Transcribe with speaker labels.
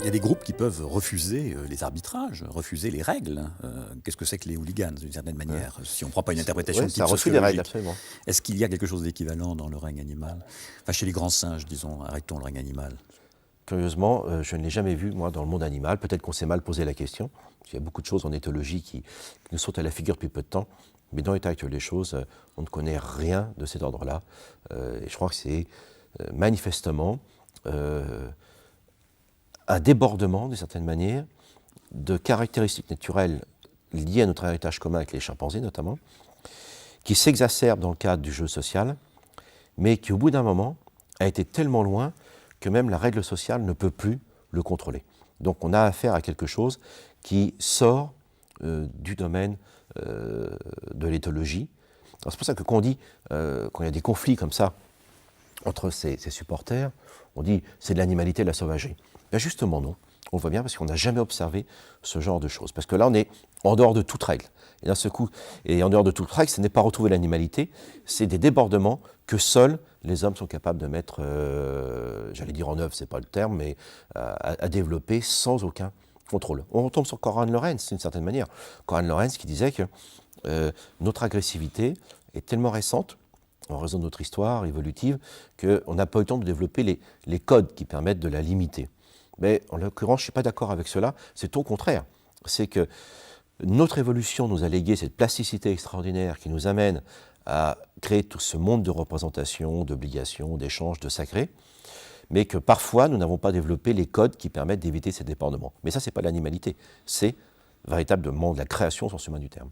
Speaker 1: y a des groupes qui peuvent refuser les arbitrages, refuser les règles. Qu'est-ce que c'est que les hooligans, d'une certaine manière, si on ne prend pas une interprétation
Speaker 2: Oui,
Speaker 1: de
Speaker 2: c'est un
Speaker 1: type
Speaker 2: refus des règles,
Speaker 1: sociologique?
Speaker 2: absolument.
Speaker 1: Est-ce qu'il y a quelque chose d'équivalent dans le règne animal? Enfin, chez les grands singes, disons, arrêtons le règne animal.
Speaker 2: Curieusement, je ne l'ai jamais vu, moi, dans le monde animal. Peut-être qu'on s'est mal posé la question. Il y a beaucoup de choses en éthologie qui nous sautent à la figure depuis peu de temps. Mais dans l'état actuel des choses, on ne connaît rien de cet ordre-là. Et je crois que c'est manifestement un débordement, d'une certaine manière, de caractéristiques naturelles liées à notre héritage commun avec les chimpanzés, notamment, qui s'exacerbe dans le cadre du jeu social, mais qui, au bout d'un moment, a été tellement loin que même la règle sociale ne peut plus le contrôler. Donc on a affaire à quelque chose qui sort du domaine de l'éthologie. C'est pour ça que quand on dit, quand il y a des conflits comme ça entre ces supporters, on dit c'est de l'animalité, de la sauvagerie. Ben justement non, on le voit bien parce qu'on n'a jamais observé ce genre de choses. Parce que là on est en dehors de toute règle. Et d'un seul coup, et en dehors de toute règle, ce n'est pas retrouver l'animalité, c'est des débordements que seuls les hommes sont capables de mettre, j'allais dire en œuvre, c'est pas le terme, mais à développer sans aucun contrôle. On retombe sur Konrad Lorenz, d'une certaine manière. Konrad Lorenz qui disait que notre agressivité est tellement récente, en raison de notre histoire évolutive, qu'on n'a pas eu le temps de développer les codes qui permettent de la limiter. Mais en l'occurrence, je ne suis pas d'accord avec cela, c'est au contraire. C'est que notre évolution nous a légué cette plasticité extraordinaire qui nous amène à créer tout ce monde de représentation, d'obligations, d'échanges, de sacrés, mais que parfois nous n'avons pas développé les codes qui permettent d'éviter ces débordements. Mais ça, ce n'est pas l'animalité, c'est véritablement de la création au sens humain du terme.